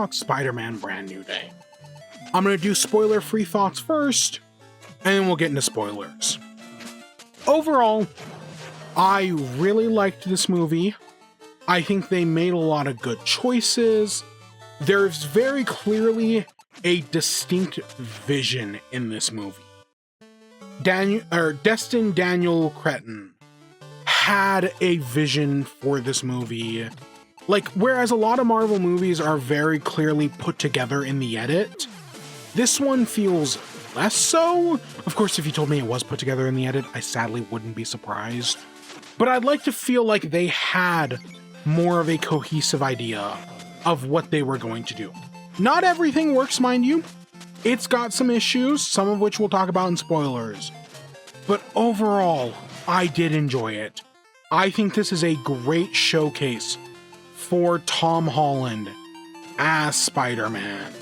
thoughts, Spider-Man Brand New Day. I'm going to do spoiler-free thoughts first, and then we'll get into spoilers. Overall, I really liked this movie. I think they made a lot of good choices. There's very clearly a distinct vision in this movie. Destin Daniel Cretton had a vision for this movie. Like, whereas a lot of Marvel movies are very clearly put together in the edit, this one feels less so. Of course, if you told me it was put together in the edit, I sadly wouldn't be surprised. But I'd like to feel like they had more of a cohesive idea of what they were going to do. Not everything works, mind you. It's got some issues, some of which we'll talk about in spoilers. But overall, I did enjoy it. I think this is a great showcase for Tom Holland as Spider-Man.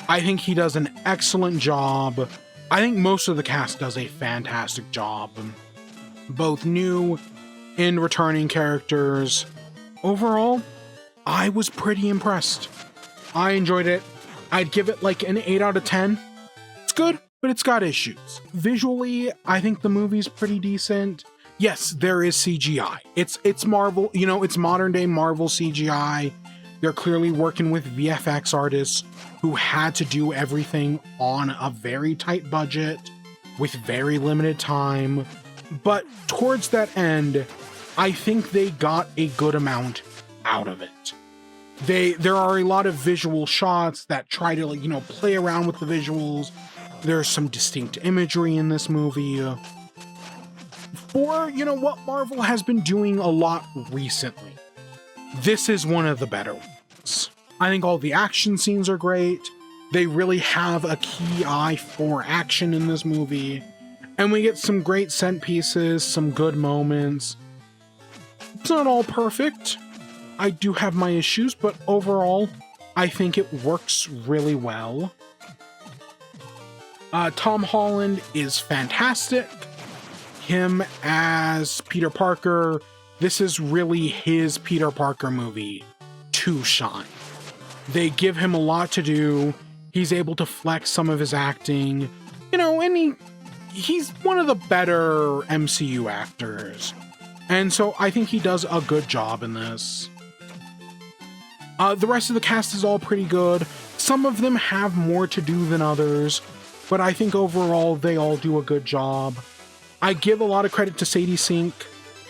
I think he does an excellent job. I think most of the cast does a fantastic job. Both new and returning characters. Overall, I was pretty impressed. I enjoyed it. I'd give it like an 8 out of 10. It's good, but it's got issues. Visually, I think the movie's pretty decent. Yes, there is CGI. It's Marvel, it's modern day Marvel CGI. They're clearly working with VFX artists who had to do everything on a very tight budget with very limited time. But towards that end, I think they got a good amount out of it. There are a lot of visual shots that try to, play around with the visuals. There's some distinct imagery in this movie. For, what Marvel has been doing a lot recently. This is one of the better ones. I think all the action scenes are great. They really have a key eye for action in this movie. And we get some great set pieces, some good moments. It's not all perfect. I do have my issues, but overall, I think it works really well. Tom Holland is fantastic. Him as Peter Parker, this is really his Peter Parker movie to shine. They give him a lot to do. He's able to flex some of his acting, and he's one of the better MCU actors. And so I think he does a good job in this. The rest of the cast is all pretty good. Some of them have more to do than others, but I think overall they all do a good job. I give a lot of credit to Sadie Sink.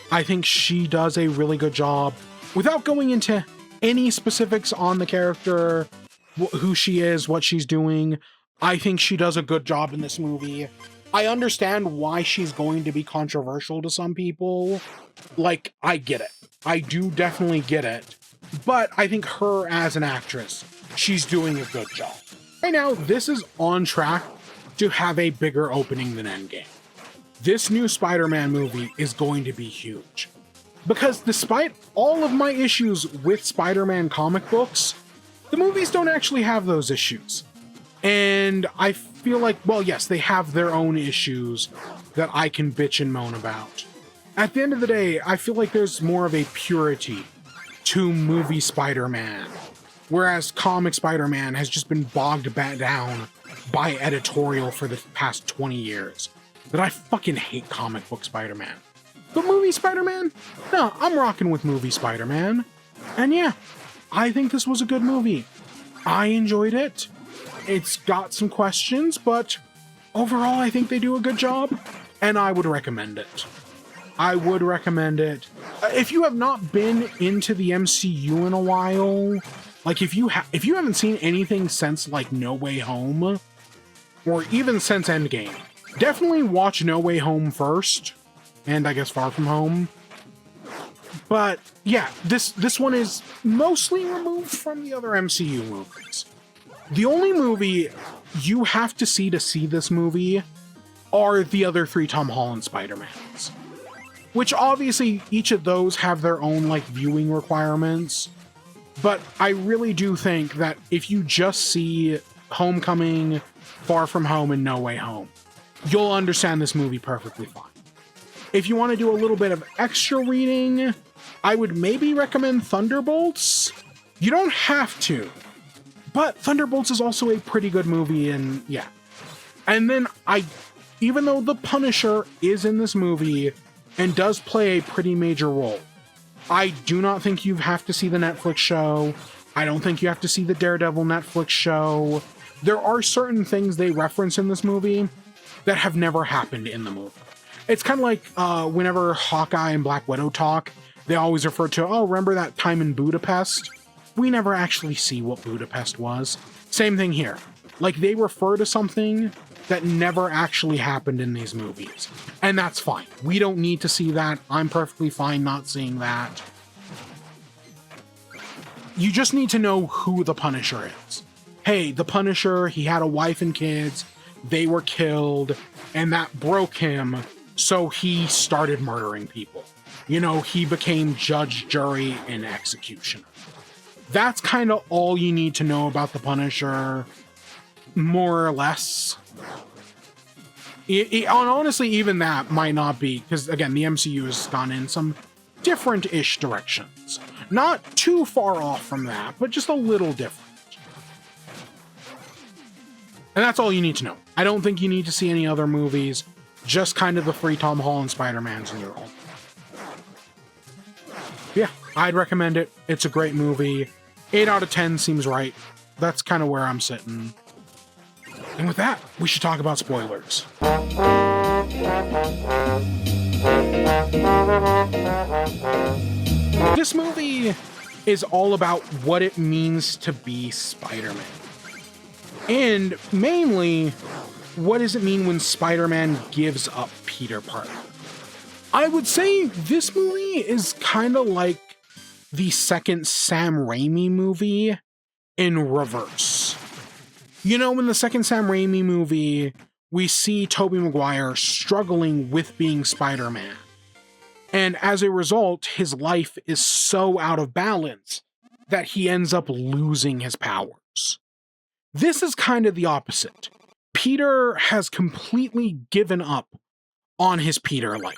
I think she does a really good job. Without going into any specifics on the character, who she is, what she's doing, I think she does a good job in this movie. I understand why she's going to be controversial to some people. Like, I get it. I do definitely get it. But I think her as an actress, she's doing a good job. Right now, this is on track to have a bigger opening than Endgame. This new Spider-Man movie is going to be huge. Because despite all of my issues with Spider-Man comic books, the movies don't actually have those issues. And I feel like, well, yes, they have their own issues that I can bitch and moan about. At the end of the day, I feel like there's more of a purity to movie Spider-Man, whereas comic Spider-Man has just been bogged down by editorial for the past 20 years. That I fucking hate comic book Spider-Man. But movie Spider-Man? No, I'm rocking with movie Spider-Man. And yeah, I think this was a good movie. I enjoyed it. It's got some questions, but overall I think they do a good job, and I would recommend it. I would recommend it. If you have not been into the MCU in a while, like if you haven't seen anything since like No Way Home, or even since Endgame, definitely watch No Way Home first, and I guess Far From Home. But yeah, this one is mostly removed from the other MCU movies. The only movie you have to see this movie are the other 3 Tom Holland Spider-Mans. Which obviously each of those have their own like viewing requirements. But I really do think that if you just see Homecoming, Far From Home, and No Way Home, you'll understand this movie perfectly fine. If you want to do a little bit of extra reading, I would maybe recommend Thunderbolts. You don't have to, But Thunderbolts is also a pretty good movie, and yeah. And then even though the Punisher is in this movie and does play a pretty major role, I do not think you have to see the Netflix show. I don't think you have to see the Daredevil Netflix show. There are certain things they reference in this movie that have never happened in the movie. It's kind of like whenever Hawkeye and Black Widow talk, they always refer to, oh, remember that time in Budapest? We never actually see what Budapest was. Same thing here. Like, they refer to something that never actually happened in these movies. And that's fine. We don't need to see that. I'm perfectly fine not seeing that. You just need to know who the Punisher is. Hey, the Punisher, he had a wife and kids. They were killed, and that broke him, so he started murdering people. You know, he became judge, jury, and executioner. That's kind of all you need to know about the Punisher, more or less. Honestly, even that might not be, because again, the MCU has gone in some different-ish directions. Not too far off from that, but just a little different. And that's all you need to know. I don't think you need to see any other movies, just kind of the free Tom Holland Spider-Mans in your own. Yeah, I'd recommend it. It's a great movie. 8 out of 10 seems right. That's kind of where I'm sitting. And with that, we should talk about spoilers. This movie is all about what it means to be Spider-Man. And mainly, what does it mean when Spider-Man gives up Peter Parker? I would say this movie is kind of like the second Sam Raimi movie in reverse. You know, in the second Sam Raimi movie, we see Tobey Maguire struggling with being Spider-Man. And as a result, his life is so out of balance that he ends up losing his powers. This is kind of the opposite. Peter has completely given up on his Peter life.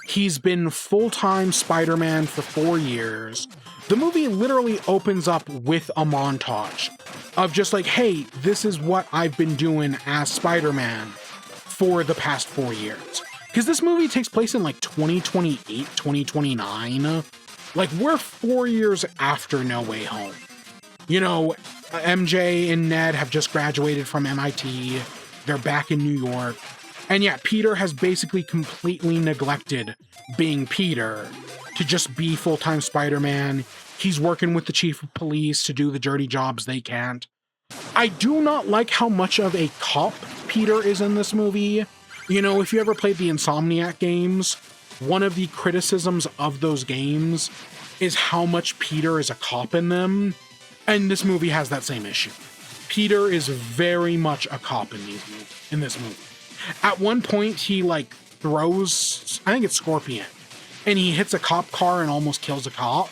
He's been full-time Spider-Man for 4 years. The movie literally opens up with a montage of just like, hey, this is what I've been doing as Spider-Man for the past 4 years. Because this movie takes place in like 2028, 2029. Like, we're 4 years after No Way Home. You know, MJ and Ned have just graduated from MIT. They're back in New York. And yeah, Peter has basically completely neglected being Peter to just be full-time Spider-Man. He's working with the chief of police to do the dirty jobs they can't. I do not like how much of a cop Peter is in this movie. You know, if you ever played the Insomniac games, one of the criticisms of those games is how much Peter is a cop in them. And this movie has that same issue. Peter is very much a cop in this movie. At one point, he like throws, I think it's Scorpion, and he hits a cop car and almost kills a cop.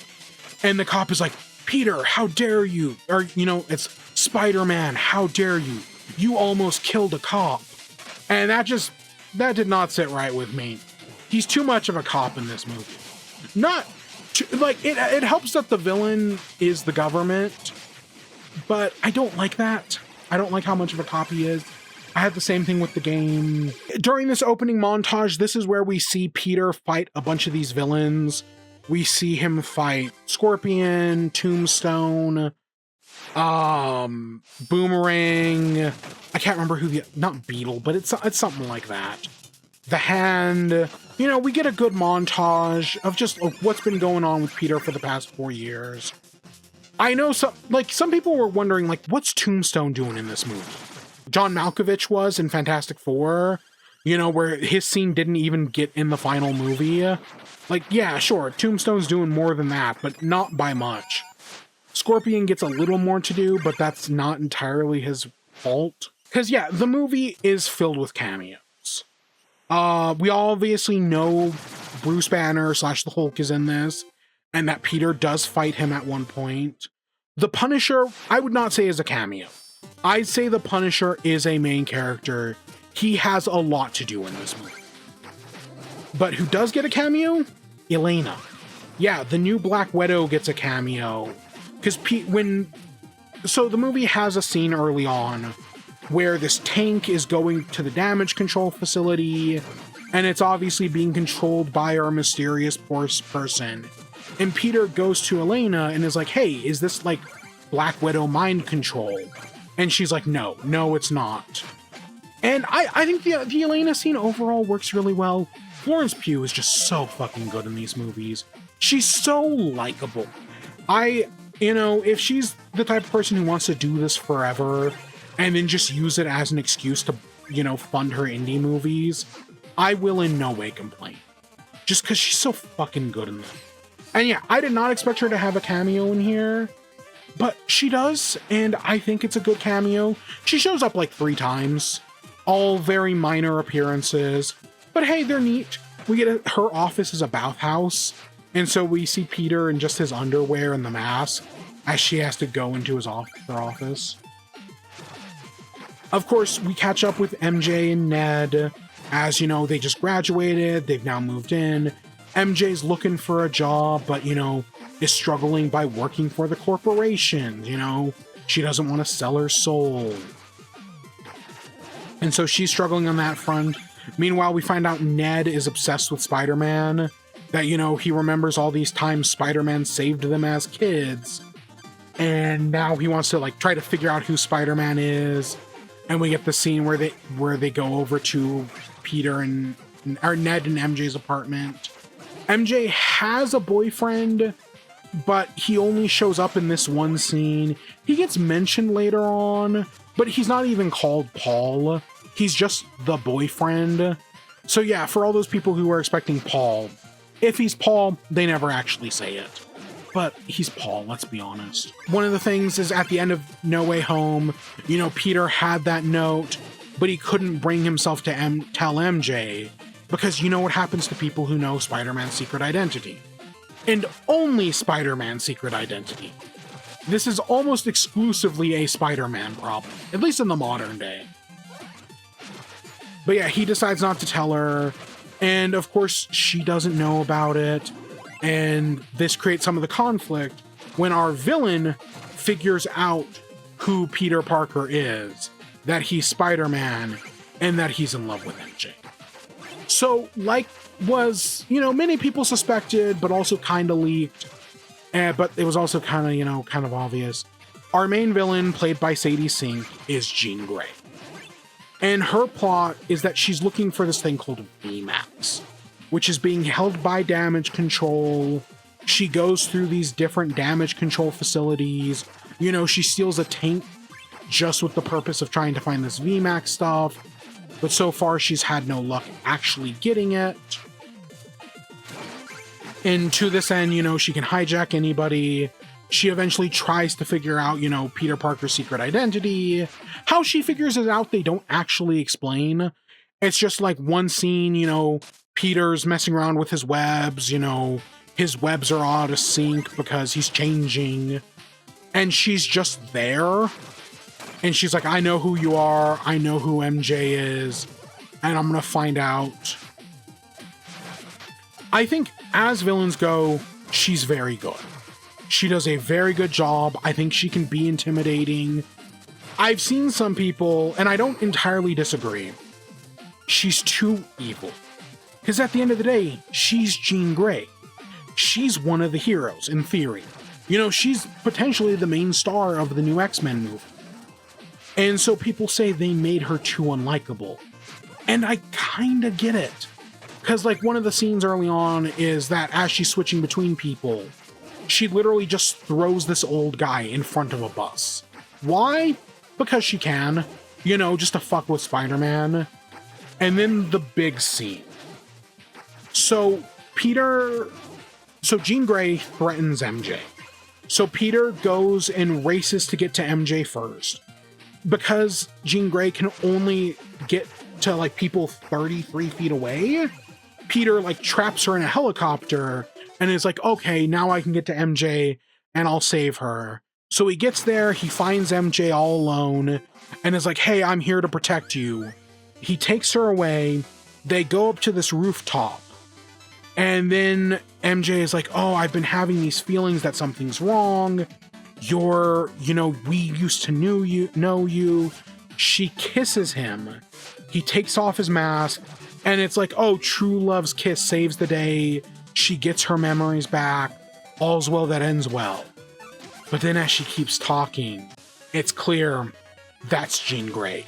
And the cop is like, Peter, how dare you? Or, you know, it's Spider-Man, how dare you? You almost killed a cop. And that did not sit right with me. He's too much of a cop in this movie. It helps that the villain is the government, but I don't like that. I don't like how much of a cop he is. I had the same thing with the game. During this opening montage, this is where we see Peter fight a bunch of these villains. We see him fight Scorpion, Tombstone, Boomerang. I can't remember not Beetle, but it's something like that. The Hand. You know, we get a good montage of just what's been going on with Peter for the past 4 years. I know some people were wondering, like, what's Tombstone doing in this movie? John Malkovich was in Fantastic Four, you know, where his scene didn't even get in the final movie. Like, yeah, sure, Tombstone's doing more than that, but not by much. Scorpion gets a little more to do, but that's not entirely his fault. Because, yeah, the movie is filled with cameos. We obviously know Bruce Banner / the Hulk is in this, and that Peter does fight him at one point. The Punisher, I would not say is a cameo. I'd say the Punisher is a main character. He has a lot to do in this movie. But who does get a cameo? Elena. Yeah, the new Black Widow gets a cameo. Because when So the movie has a scene early on where this tank is going to the damage control facility, and it's obviously being controlled by our mysterious person. And Peter goes to Elena and is like, hey, is this like Black Widow mind control? And she's like, no, it's not. And I think the Elena scene overall works really well. Florence Pugh is just so fucking good in these movies. She's so likable. If she's the type of person who wants to do this forever and then just use it as an excuse to, fund her indie movies, I will in no way complain. Just because she's so fucking good in them. And yeah, I did not expect her to have a cameo in here, but she does, and I think it's a good cameo. She shows up like 3 times, all very minor appearances, but hey, they're neat. We get her office is a bathhouse, and so we see Peter in just his underwear and the mask as she has to go into her office. Of course, we catch up with MJ and Ned. As they just graduated, they've now moved in. MJ's looking for a job, but, is struggling by working for the corporation. She doesn't want to sell her soul. And so she's struggling on that front. Meanwhile, we find out Ned is obsessed with Spider-Man. That, he remembers all these times Spider-Man saved them as kids. And now he wants to, try to figure out who Spider-Man is. And we get the scene where they go over to Peter and Ned and MJ's apartment. MJ has a boyfriend, but he only shows up in this one scene. He gets mentioned later on, but he's not even called Paul. He's just the boyfriend. So yeah, for all those people who are expecting Paul, if he's Paul, they never actually say it. But he's Paul, let's be honest. One of the things is at the end of No Way Home, Peter had that note, but he couldn't bring himself to tell MJ, because you know what happens to people who know Spider-Man's secret identity. And only Spider-Man's secret identity. This is almost exclusively a Spider-Man problem, at least in the modern day. But yeah, he decides not to tell her, and of course she doesn't know about it. And this creates some of the conflict when our villain figures out who Peter Parker is, that he's Spider-Man, and that he's in love with MJ. So, many people suspected, but also kind of leaked, but it was also kind of obvious. Our main villain, played by Sadie Sink, is Jean Grey. And her plot is that she's looking for this thing called VMAX, which is being held by damage control. She goes through these different damage control facilities. She steals a tank just with the purpose of trying to find this VMAX stuff. But so far, she's had no luck actually getting it. And to this end, she can hijack anybody. She eventually tries to figure out, Peter Parker's secret identity. How she figures it out, they don't actually explain. It's just like one scene, Peter's messing around with his webs, his webs are out of sync because he's changing. And she's just there. And she's like, I know who you are. I know who MJ is. And I'm going to find out. I think as villains go, she's very good. She does a very good job. I think she can be intimidating. I've seen some people, and I don't entirely disagree, she's too evil. Because at the end of the day, she's Jean Grey. She's one of the heroes, in theory. She's potentially the main star of the new X-Men movie. And so people say they made her too unlikable. And I kinda get it. Because, one of the scenes early on is that as she's switching between people, she literally just throws this old guy in front of a bus. Why? Because she can. Just to fuck with Spider-Man. And then the big scene. So Jean Grey threatens MJ. So Peter goes and races to get to MJ first. Because Jean Grey can only get to people 33 feet away, Peter traps her in a helicopter and is like, okay, now I can get to MJ and I'll save her. So he gets there, he finds MJ all alone and is like, hey, I'm here to protect you. He takes her away. They go up to this rooftop. And then MJ is like, oh, I've been having these feelings that something's wrong. we used to know you. She kisses him. He takes off his mask, and it's like, oh, true love's kiss saves the day. She gets her memories back. All's well that ends well. But then as she keeps talking, it's clear that's Jean Grey.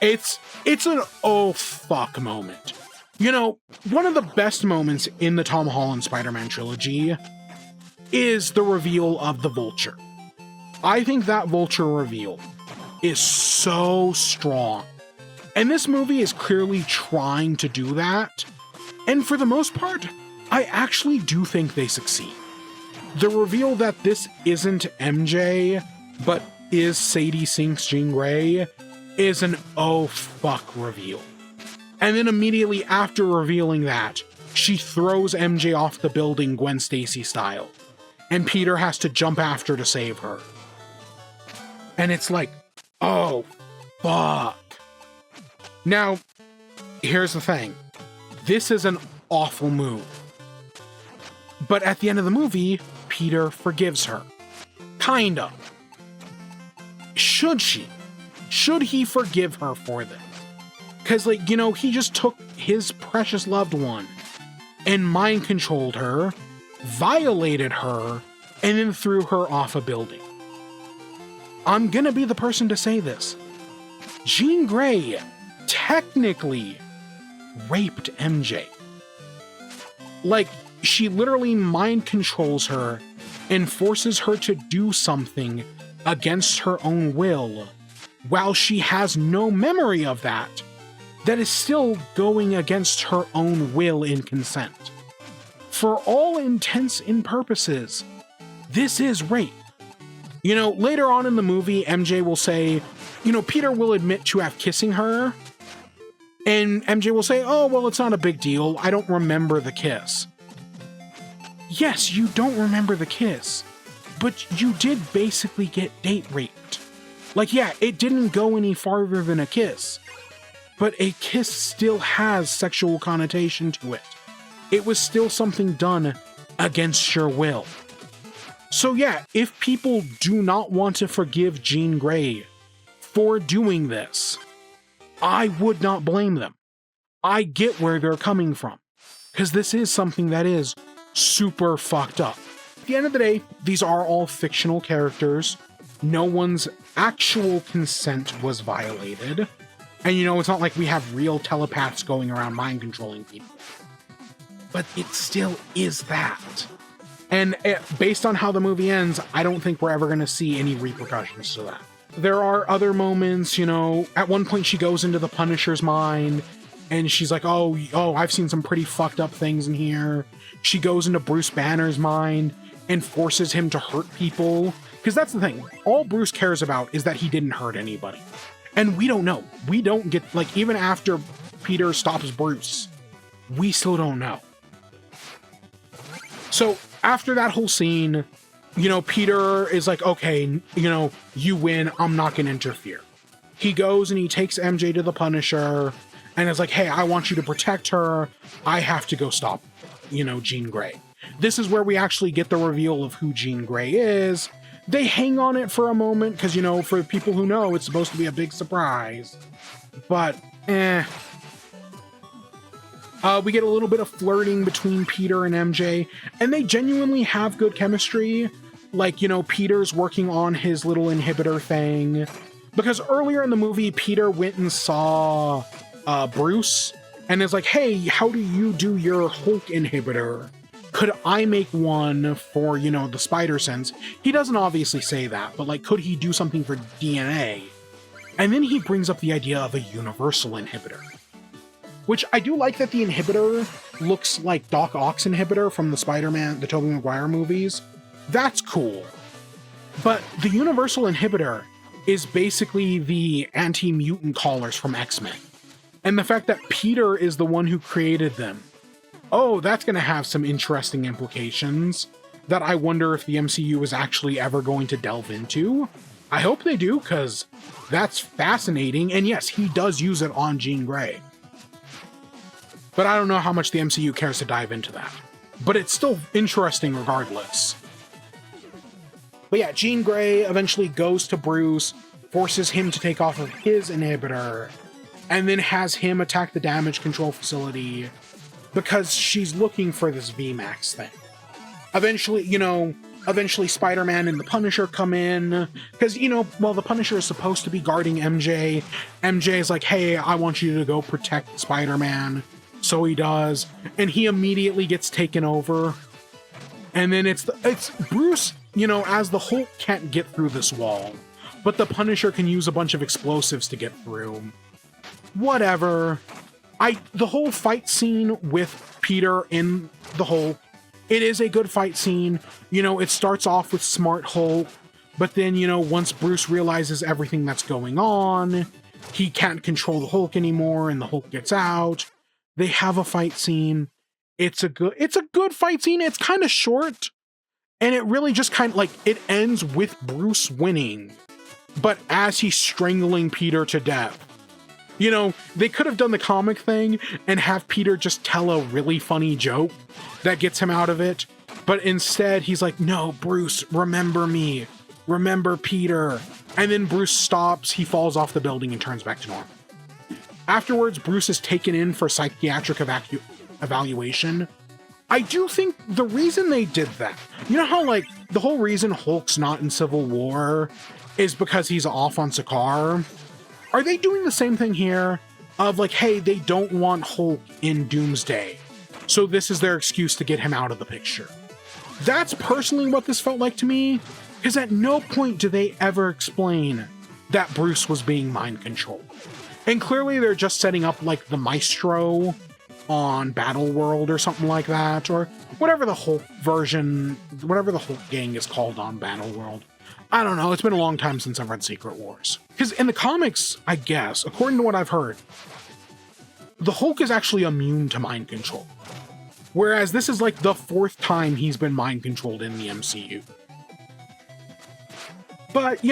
It's an oh fuck moment. One of the best moments in the Tom Holland Spider-Man trilogy is the reveal of the Vulture. I think that Vulture reveal is so strong. And this movie is clearly trying to do that. And for the most part, I actually do think they succeed. The reveal that this isn't MJ, but is Sadie Sink's Jean Grey is an oh fuck reveal. And then immediately after revealing that, she throws MJ off the building Gwen Stacy style. And Peter has to jump after to save her. And it's like, oh, fuck. Now, here's the thing. This is an awful move. But at the end of the movie, Peter forgives her. Kind of. Should she? Should he forgive her for this? Because, he just took his precious loved one and mind controlled her, violated her, and then threw her off a building. I'm gonna be the person to say this. Jean Grey technically raped MJ. She literally mind controls her and forces her to do something against her own will, while she has no memory of that is still going against her own will and consent. For all intents and purposes, this is rape. Later on in the movie, MJ will say, Peter will admit to have kissing her, and MJ will say, oh, well, it's not a big deal. I don't remember the kiss. Yes, you don't remember the kiss, but you did basically get date raped. It didn't go any farther than a kiss, but a kiss still has sexual connotation to it. It was still something done against your will. So yeah, if people do not want to forgive Jean Grey for doing this, I would not blame them. I get where they're coming from, because this is something that is super fucked up. At the end of the day, these are all fictional characters. No one's actual consent was violated. And it's not like we have real telepaths going around mind controlling people. But it still is that. And based on how the movie ends, I don't think we're ever going to see any repercussions to that. There are other moments, at one point she goes into the Punisher's mind and she's like, oh, I've seen some pretty fucked up things in here. She goes into Bruce Banner's mind and forces him to hurt people. Because that's the thing. All Bruce cares about is that he didn't hurt anybody. And we don't know. We don't get, even after Peter stops Bruce, we still don't know. So after that whole scene, Peter is like, okay, you win. I'm not going to interfere. He goes and he takes MJ to the Punisher and is like, hey, I want you to protect her. I have to go stop, Jean Grey. This is where we actually get the reveal of who Jean Grey is. They hang on it for a moment because, for people who know, it's supposed to be a big surprise. But, we get a little bit of flirting between Peter and MJ, and they genuinely have good chemistry. Peter's working on his little inhibitor thing. Because earlier in the movie, Peter went and saw Bruce and is like, hey, how do you do your Hulk inhibitor? Could I make one for, the spider sense? He doesn't obviously say that, but could he do something for DNA? And then he brings up the idea of a universal inhibitor. Which I do like that the inhibitor looks like Doc Ock's inhibitor from the Tobey Maguire movies. That's cool. But the universal inhibitor is basically the anti-mutant collars from X-Men. And the fact that Peter is the one who created them. Oh, that's going to have some interesting implications that I wonder if the MCU is actually ever going to delve into. I hope they do, because that's fascinating. And yes, he does use it on Jean Grey. But I don't know how much the MCU cares to dive into that. But it's still interesting regardless. But yeah, Jean Grey eventually goes to Bruce, forces him to take off of his inhibitor, and then has him attack the damage control facility because she's looking for this VMAX thing. Eventually Spider-Man and the Punisher come in because, the Punisher is supposed to be guarding MJ. MJ is like, hey, I want you to go protect Spider-Man. So he does. And he immediately gets taken over. And then it's Bruce, as the Hulk can't get through this wall, but the Punisher can use a bunch of explosives to get through. Whatever. The whole fight scene with Peter in the Hulk, it is a good fight scene. It starts off with Smart Hulk, but then, once Bruce realizes everything that's going on, he can't control the Hulk anymore, and the Hulk gets out. They have a fight scene. It's a good fight scene. It's kind of short, and it really just it ends with Bruce winning, but as he's strangling Peter to death. They could have done the comic thing and have Peter just tell a really funny joke that gets him out of it. But instead, he's like, no, Bruce, remember me. Remember Peter. And then Bruce stops, he falls off the building and turns back to normal. Afterwards, Bruce is taken in for psychiatric evaluation. I do think the reason they did that, how the whole reason Hulk's not in Civil War is because he's off on Sakaar. Are they doing the same thing here of hey, they don't want Hulk in Doomsday, so this is their excuse to get him out of the picture? That's personally what this felt like to me, because at no point do they ever explain that Bruce was being mind controlled. And clearly they're just setting up the Maestro on Battle World or something like that, or whatever the Hulk gang is called on Battle World. I don't know, it's been a long time since I've read Secret Wars. Because in the comics, I guess, according to what I've heard, the Hulk is actually immune to mind control. Whereas this is the fourth time he's been mind controlled in the MCU. But,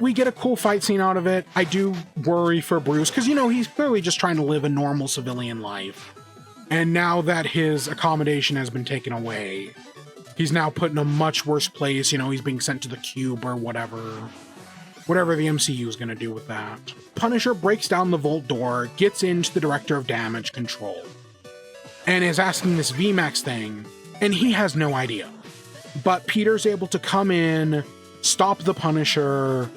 we get a cool fight scene out of it. I do worry for Bruce, because, he's clearly just trying to live a normal civilian life. And now that his accommodation has been taken away, he's now put in a much worse place. He's being sent to the Cube or whatever the MCU is going to do with that. Punisher breaks down the vault door, gets into the Director of Damage Control, and is asking this VMAX thing, and he has no idea. But Peter's able to come in, stop the Punisher,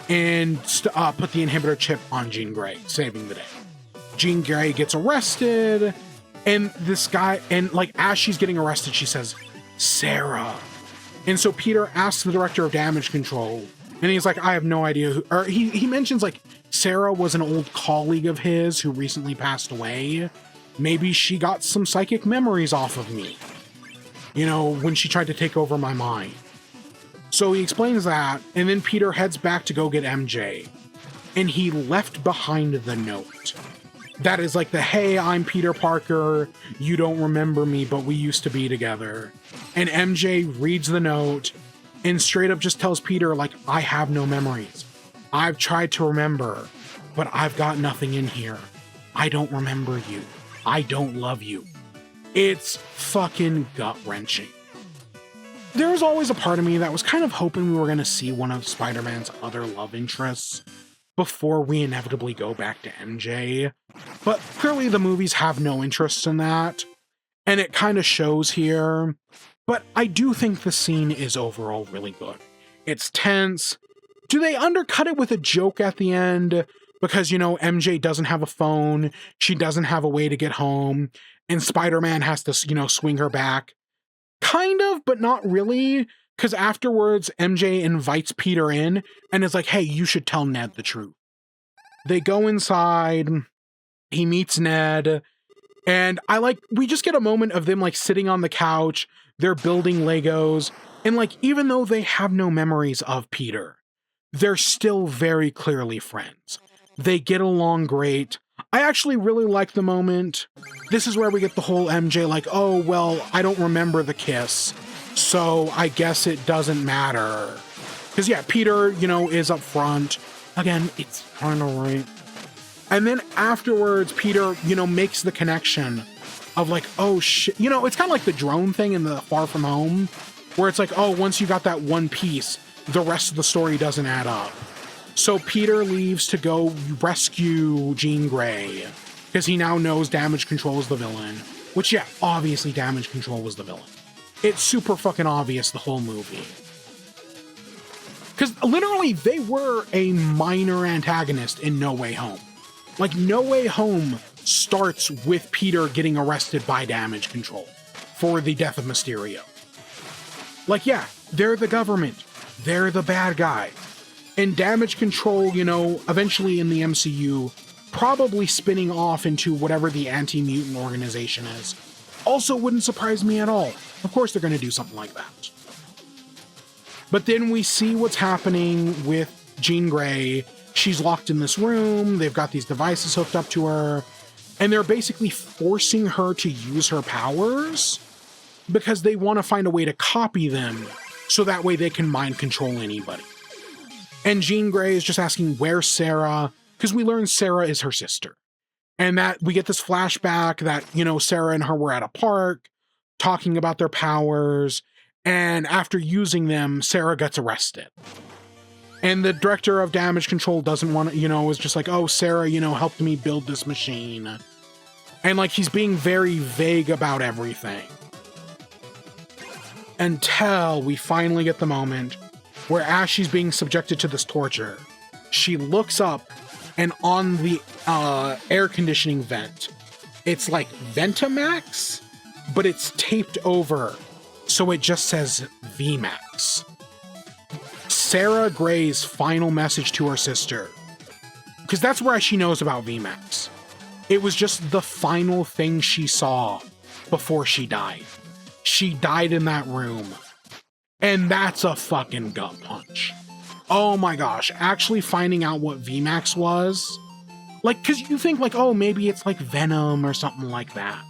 and put the inhibitor chip on Jean Grey, saving the day. Jean Grey gets arrested, and this guy, as she's getting arrested, she says, Sarah. And so Peter asks the Director of Damage Control, and he's like, I have no idea who, or he mentions Sarah was an old colleague of his who recently passed away. Maybe she got some psychic memories off of me, when she tried to take over my mind. So he explains that, and then Peter heads back to go get MJ, and he left behind the note. That is the, hey, I'm Peter Parker, you don't remember me, but we used to be together. And MJ reads the note and straight up just tells Peter, I have no memories. I've tried to remember, but I've got nothing in here. I don't remember you. I don't love you. It's fucking gut-wrenching. There was always a part of me that was kind of hoping we were going to see one of Spider-Man's other love interests before we inevitably go back to MJ. But clearly the movies have no interest in that, and it kind of shows here. But I do think the scene is overall really good. It's tense. Do they undercut it with a joke at the end? Because, MJ doesn't have a phone, she doesn't have a way to get home, and Spider-Man has to, swing her back. Kind of, but not really, because afterwards, MJ invites Peter in and is like, hey, you should tell Ned the truth. They go inside, he meets Ned, and we just get a moment of them, sitting on the couch, they're building Legos, and, even though they have no memories of Peter, they're still very clearly friends. They get along great. I actually really like the moment. This is where we get the whole MJ oh, well, I don't remember the kiss, so I guess it doesn't matter. Because, yeah, Peter, is up front. Again, it's kind of right. And then afterwards, Peter, makes the connection of oh, shit. It's kind of like the drone thing in the Far From Home, where it's oh, once you got that one piece, the rest of the story doesn't add up. So Peter leaves to go rescue Jean Grey, because he now knows Damage Control is the villain. Which, yeah, obviously Damage Control was the villain. It's super fucking obvious the whole movie. Because literally, they were a minor antagonist in No Way Home. Like, No Way Home starts with Peter getting arrested by Damage Control for the death of Mysterio. Like, yeah, they're the government. They're the bad guy. And Damage Control, you know, eventually in the MCU, probably spinning off into whatever the anti-mutant organization is. Also wouldn't surprise me at all. Of course they're going to do something like that. But then we see what's happening with Jean Grey. She's locked in this room. They've got these devices hooked up to her. And they're basically forcing her to use her powers because they want to find a way to copy them so that way they can mind control anybody. And Jean Grey is just asking, where's Sarah? Because we learn Sarah is her sister. And that we get this flashback that, you know, Sarah and her were at a park talking about their powers. And after using them, Sarah gets arrested. And the director of Damage Control doesn't want to, you know, is just like, oh, Sarah, you know, helped me build this machine. And like, he's being very vague about everything. Until we finally get the moment where as she's being subjected to this torture, she looks up and on the air conditioning vent, it's like Ventamax, but it's taped over, so it just says VMAX. Sarah Gray's final message to her sister, because that's why she knows about VMAX. It was just the final thing she saw before she died. She died in that room. And that's a fucking gut punch. Oh my gosh, actually finding out what VMAX was, like, because you think like, oh, maybe it's like Venom or something like that.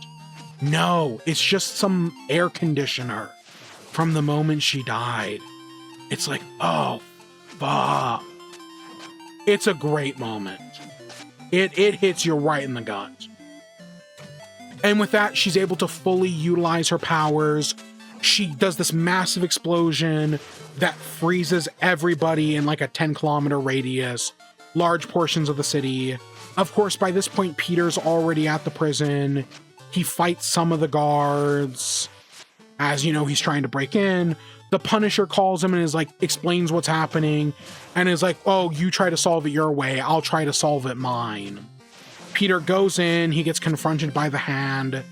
No, it's just some air conditioner from the moment she died. It's like, oh, fuck. It's a great moment. It hits you right in the gut. And with that, she's able to fully utilize her powers. She does this massive explosion that freezes everybody in like a 10-kilometer radius, large portions of the city. Of course, by this point, Peter's already at the prison. He fights some of the guards. As you know, he's trying to break in. The Punisher calls him and is like, explains what's happening, and is like, oh, you try to solve it your way, I'll try to solve it mine. Peter goes in, he gets confronted by the Hand.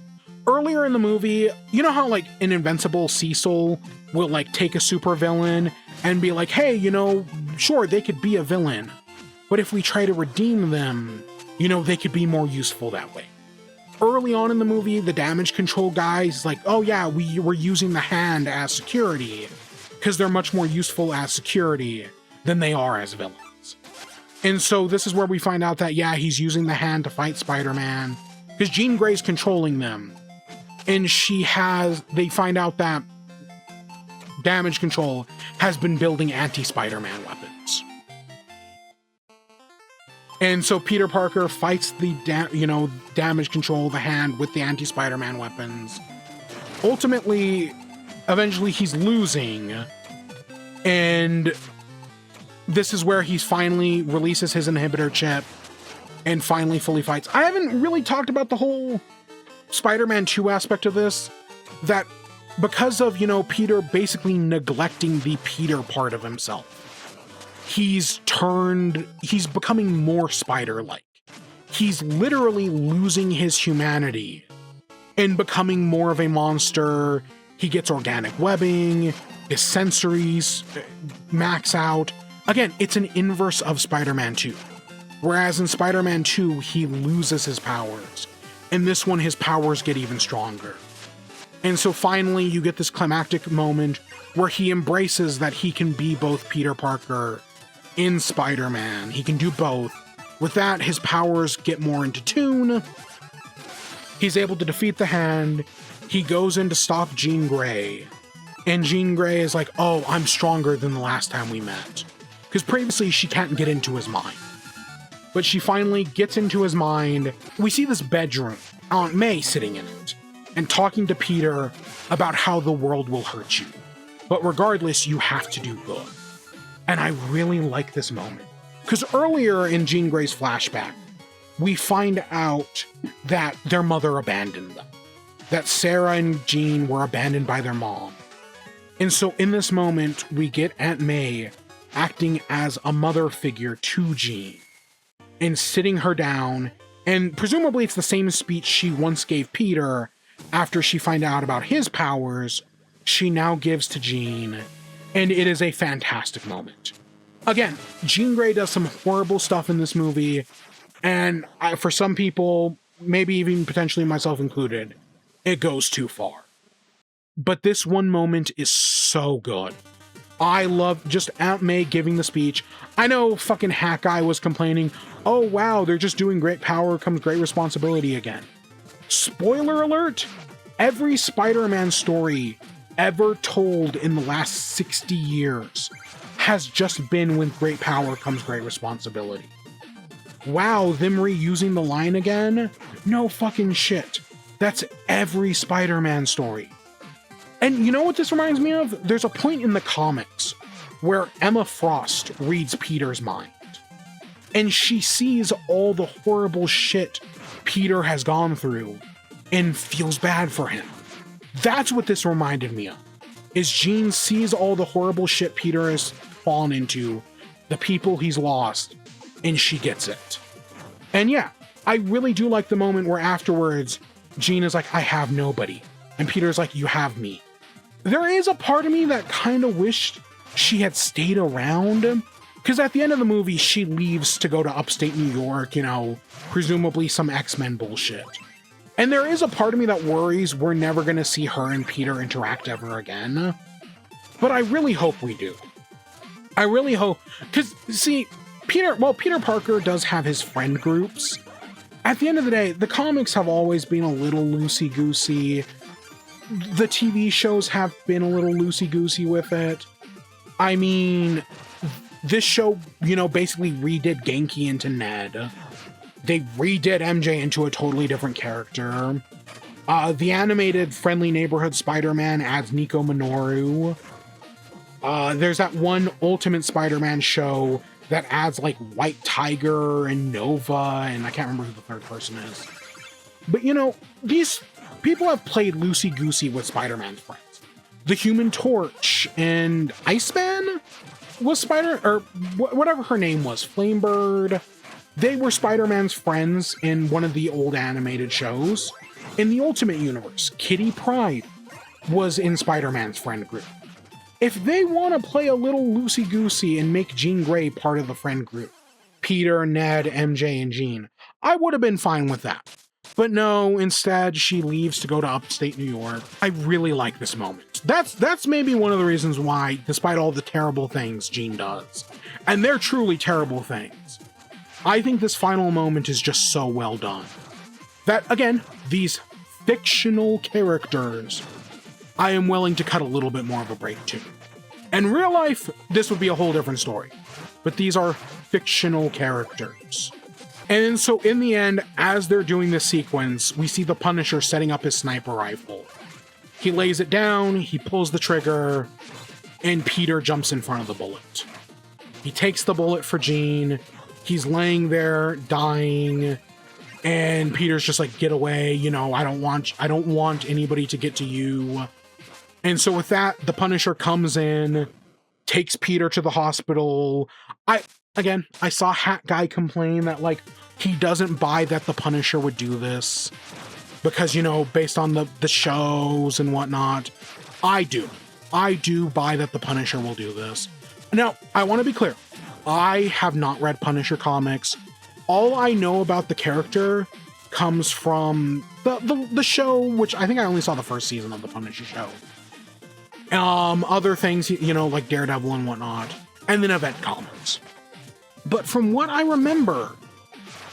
Earlier in the movie, you know how like an Invincible Cecil will like take a supervillain and be like, hey, you know, sure, they could be a villain, but if we try to redeem them, you know, they could be more useful that way. Early on in the movie, the Damage Control guys like, oh yeah, we were using the Hand as security because they're much more useful as security than they are as villains. And so this is where we find out that, yeah, he's using the Hand to fight Spider-Man because Jean Grey's controlling them. And they find out that Damage Control has been building anti-Spider-Man weapons. And so Peter Parker fights the, Damage Control, the Hand, with the anti-Spider-Man weapons. Ultimately, eventually he's losing. And this is where he finally releases his inhibitor chip and finally fully fights. I haven't really talked about the whole Spider-Man 2 aspect of this, that because of, Peter basically neglecting the Peter part of himself, he's becoming more spider-like. He's literally losing his humanity and becoming more of a monster. He gets organic webbing, his sensories max out. Again, it's an inverse of Spider-Man 2. Whereas in Spider-Man 2, he loses his powers. In this one, his powers get even stronger. And so finally, you get this climactic moment where he embraces that he can be both Peter Parker and Spider-Man. He can do both. With that, his powers get more into tune. He's able to defeat the Hand. He goes in to stop Jean Grey. And Jean Grey is like, oh, I'm stronger than the last time we met. Because previously, she can't get into his mind. But she finally gets into his mind. We see this bedroom, Aunt May sitting in it, and talking to Peter about how the world will hurt you. But regardless, you have to do good. And I really like this moment. Because earlier in Jean Grey's flashback, we find out that their mother abandoned them. That Sarah and Jean were abandoned by their mom. And so in this moment, we get Aunt May acting as a mother figure to Jean and sitting her down. And presumably it's the same speech she once gave Peter after she found out about his powers, she now gives to Jean. And it is a fantastic moment. Again, Jean Grey does some horrible stuff in this movie. And for some people, maybe even potentially myself included, it goes too far. But this one moment is so good. I love just Aunt May giving the speech. I know fucking Hat Guy was complaining, oh wow, they're just doing great power comes great responsibility again. Spoiler alert, every Spider-Man story ever told in the last 60 years has just been with great power comes great responsibility. Wow, them reusing the line again? No fucking shit. That's every Spider-Man story. And you know what this reminds me of? There's a point in the comics where Emma Frost reads Peter's mind. And she sees all the horrible shit Peter has gone through and feels bad for him. That's what this reminded me of. Is Jean sees all the horrible shit Peter has fallen into, the people he's lost, and she gets it. And yeah, I really do like the moment where afterwards, Jean is like, I have nobody. And Peter's like, you have me. There is a part of me that kind of wished she had stayed around. Because at the end of the movie, she leaves to go to upstate New York, you know, presumably some X-Men bullshit. And there is a part of me that worries we're never going to see her and Peter interact ever again. But I really hope we do. I really hope, because see, Peter Parker does have his friend groups. At the end of the day, the comics have always been a little loosey-goosey. The TV shows have been a little loosey-goosey with it. I mean, this show, you know, basically redid Genki into Ned. They redid MJ into a totally different character. The animated Friendly Neighborhood Spider-Man adds Nico Minoru. There's that one Ultimate Spider-Man show that adds like White Tiger and Nova, and I can't remember who the third person is. But you know, these people have played loosey-goosey with Spider-Man's friends. The Human Torch and Iceman was whatever her name was, Flamebird. They were Spider-Man's friends in one of the old animated shows. In the Ultimate Universe, Kitty Pryde was in Spider-Man's friend group. If they want to play a little loosey-goosey and make Jean Grey part of the friend group, Peter, Ned, MJ, and Jean, I would have been fine with that. But no, instead, she leaves to go to upstate New York. I really like this moment. That's maybe one of the reasons why, despite all the terrible things Jean does, and they're truly terrible things, I think this final moment is just so well done. That, again, these fictional characters, I am willing to cut a little bit more of a break to. In real life, this would be a whole different story. But these are fictional characters. And so in the end, as they're doing this sequence, we see the Punisher setting up his sniper rifle. He lays it down, he pulls the trigger, and Peter jumps in front of the bullet. He takes the bullet for Jean. He's laying there, dying, and Peter's just like, get away, you know, I don't want anybody to get to you. And so with that, the Punisher comes in, takes Peter to the hospital. I saw Hat Guy complain that, like, he doesn't buy that the Punisher would do this because, you know, based on the shows and whatnot. I do buy that the Punisher will do this. Now, I want to be clear. I have not read Punisher comics. All I know about the character comes from the show, which I think I only saw the first season of the Punisher show. Other things, you know, like Daredevil and whatnot, and then event comics. But from what I remember,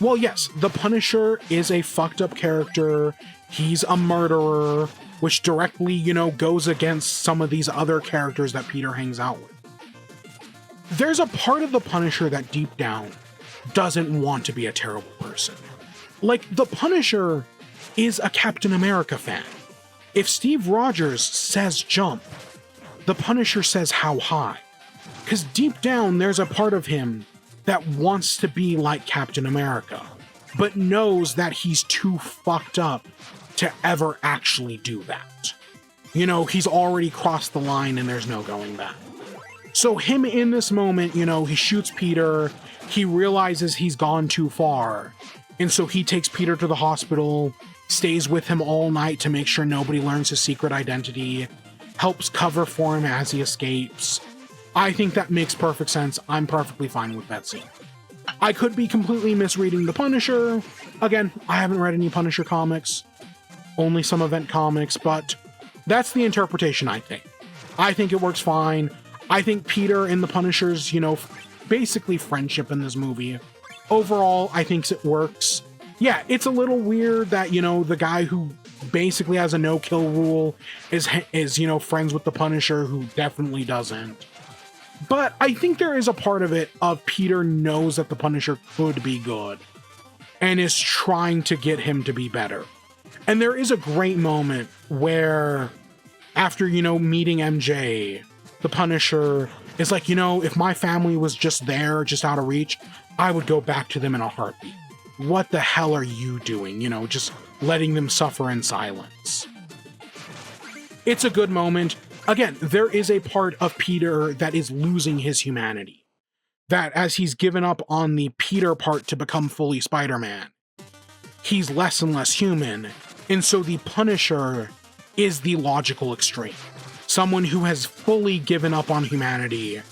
well, yes, the Punisher is a fucked up character. He's a murderer, which directly, you know, goes against some of these other characters that Peter hangs out with. There's a part of the Punisher that deep down doesn't want to be a terrible person. Like, the Punisher is a Captain America fan. If Steve Rogers says jump, the Punisher says how high. Because deep down, there's a part of him that wants to be like Captain America, but knows that he's too fucked up to ever actually do that. You know, he's already crossed the line and there's no going back. So him in this moment, you know, he shoots Peter, he realizes he's gone too far, and so he takes Peter to the hospital, stays with him all night to make sure nobody learns his secret identity, helps cover for him as he escapes. I think that makes perfect sense. I'm perfectly fine with that scene. I could be completely misreading The Punisher. Again, I haven't read any Punisher comics, only some event comics, but that's the interpretation I think. I think it works fine. I think Peter and the Punisher's, you know, basically friendship in this movie, overall, I think it works. Yeah, it's a little weird that, you know, the guy who basically has a no-kill rule is, you know, friends with the Punisher, who definitely doesn't. But I think there is a part of it of Peter knows that the Punisher could be good and is trying to get him to be better. And there is a great moment where after, you know, meeting MJ, the Punisher is like, you know, if my family was just there, just out of reach, I would go back to them in a heartbeat. What the hell are you doing? You know, just letting them suffer in silence. It's a good moment. Again, there is a part of Peter that is losing his humanity. That as he's given up on the Peter part to become fully Spider-Man, he's less and less human. And so the Punisher is the logical extreme. Someone who has fully given up on humanity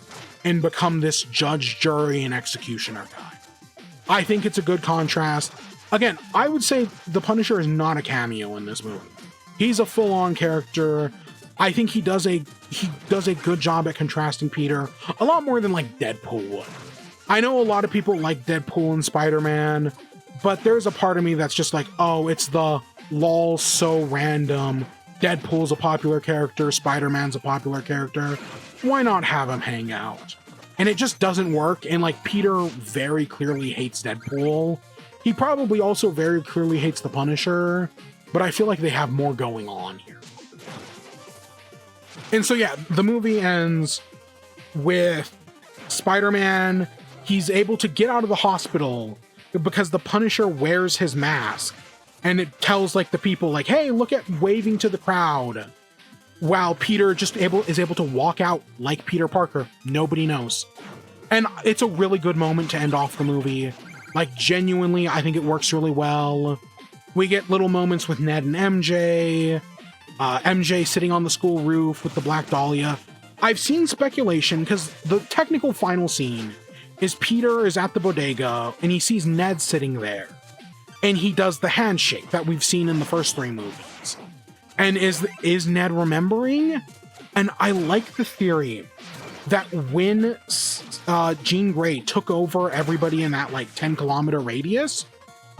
and become this judge, jury, and executioner guy. I think it's a good contrast. Again, I would say the Punisher is not a cameo in this movie. He's a full-on character. I think he does a good job at contrasting Peter, a lot more than like Deadpool would. I know a lot of people like Deadpool and Spider-Man, but there's a part of me that's just like, oh, it's the lol so random. Deadpool's a popular character, Spider-Man's a popular character. Why not have them hang out? And it just doesn't work, and like Peter very clearly hates Deadpool. He probably also very clearly hates the Punisher, but I feel like they have more going on here. And so yeah, the movie ends with Spider-Man. He's able to get out of the hospital because the Punisher wears his mask, and it tells like the people like, hey, look at waving to the crowd, while Peter just is able to walk out like Peter Parker. Nobody knows. And it's a really good moment to end off the movie. Like, genuinely, I think it works really well. We get little moments with Ned and MJ. MJ sitting on the school roof with the Black Dahlia. I've seen speculation, because the technical final scene is Peter is at the bodega, and he sees Ned sitting there. And he does the handshake that we've seen in the first 3 movies. And is Ned remembering? And I like the theory that when Jean Grey took over everybody in that like 10-kilometer radius,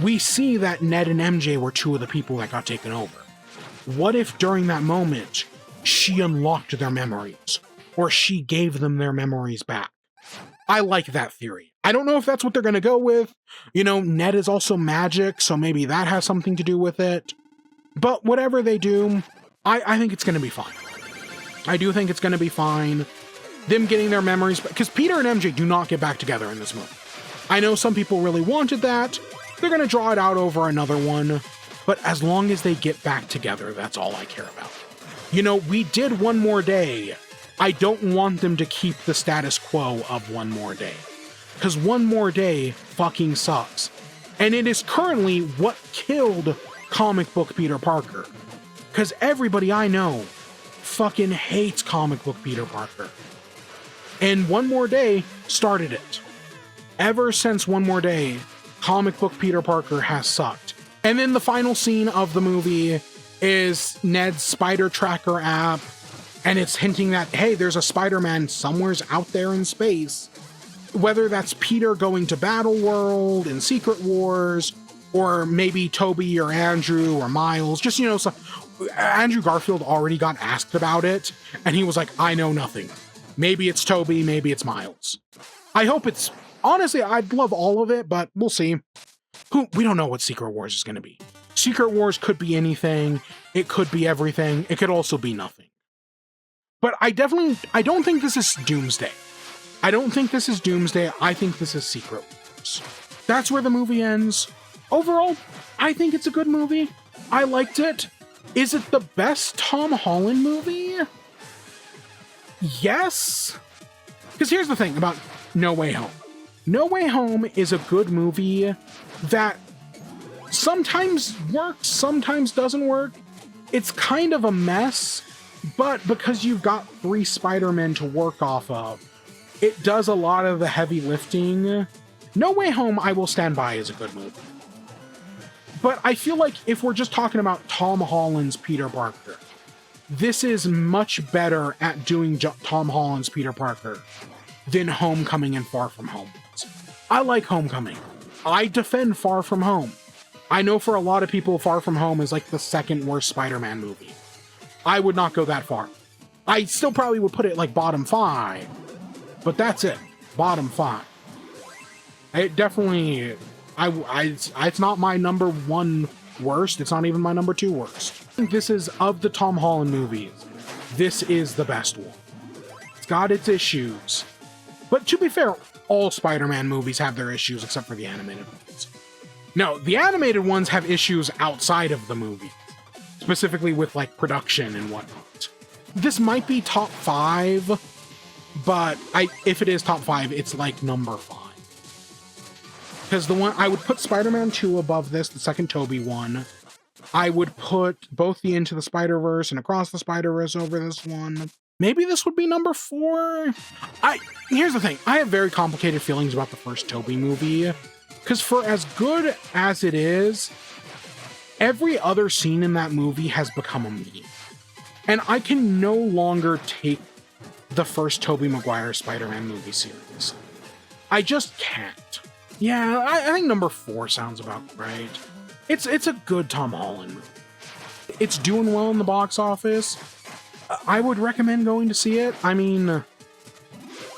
we see that Ned and MJ were 2 of the people that got taken over. What if during that moment, she unlocked their memories, or she gave them their memories back? I like that theory. I don't know if that's what they're going to go with. You know, Ned is also magic, so maybe that has something to do with it. But whatever they do, I think it's going to be fine. I do think it's going to be fine. Them getting their memories back, because Peter and MJ do not get back together in this movie. I know some people really wanted that. They're going to draw it out over another one. But as long as they get back together, that's all I care about. You know, we did One More Day. I don't want them to keep the status quo of One More Day. Because One More Day fucking sucks. And it is currently what killed comic book Peter Parker. Because everybody I know fucking hates comic book Peter Parker. And One More Day started it. Ever since One More Day, comic book Peter Parker has sucked. And then the final scene of the movie is Ned's spider tracker app, and it's hinting that, hey, there's a Spider-Man somewheres out there in space. Whether that's Peter going to Battle World and Secret Wars, or maybe Toby or Andrew or Miles, just, you know, so Andrew Garfield already got asked about it, and he was like, I know nothing. Maybe it's Toby, maybe it's Miles. I hope it's, honestly, I'd love all of it, but we'll see. We don't know what Secret Wars is going to be. Secret Wars could be anything. It could be everything. It could also be nothing. But I don't think this is Doomsday. I don't think this is Doomsday. I think this is Secret Wars. That's where the movie ends. Overall, I think it's a good movie. I liked it. Is it the best Tom Holland movie? Yes. Because here's the thing about No Way Home. No Way Home is a good movie that sometimes works, sometimes doesn't work. It's kind of a mess, but because you've got 3 Spider-Men to work off of, it does a lot of the heavy lifting. No Way Home, I will stand by, is a good movie. But I feel like if we're just talking about Tom Holland's Peter Parker, this is much better at doing Tom Holland's Peter Parker than Homecoming and Far From Home. I like Homecoming. I defend Far From Home. I know for a lot of people, Far From Home is like the second worst Spider-Man movie. I would not go that far. I still probably would put it like bottom 5, but that's it. Bottom 5. It definitely, it's not my number 1 worst. It's not even my number 2 worst. I think this is, of the Tom Holland movies, this is the best one. It's got its issues. But to be fair, all Spider-Man movies have their issues except for the animated ones. No, the animated ones have issues outside of the movie, specifically with like production and whatnot. This might be top 5, but if it is top 5, it's like number 5. Because the one, I would put Spider-Man 2 above this, the second Tobey one. I would put both the Into the Spider-Verse and Across the Spider-Verse over this one. Maybe this would be number 4. Here's the thing. I have very complicated feelings about the first Tobey movie. Because for as good as it is, every other scene in that movie has become a meme. And I can no longer take the first Tobey Maguire Spider-Man movie seriously. I just can't. Yeah, I think number 4 sounds about right. It's a good Tom Holland movie. It's doing well in the box office. I would recommend going to see it. I mean,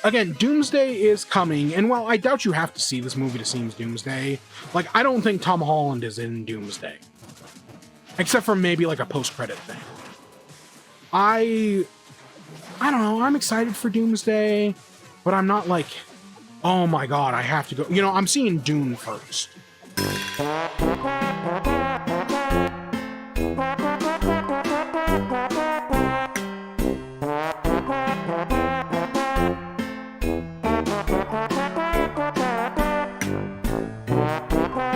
again, Doomsday is coming, and while I doubt you have to see this movie to see Doomsday, like, I don't think Tom Holland is in Doomsday. Except for maybe, like, a post-credit thing. I don't know, I'm excited for Doomsday, but I'm not like, oh my god, I have to go. You know, I'm seeing Dune first.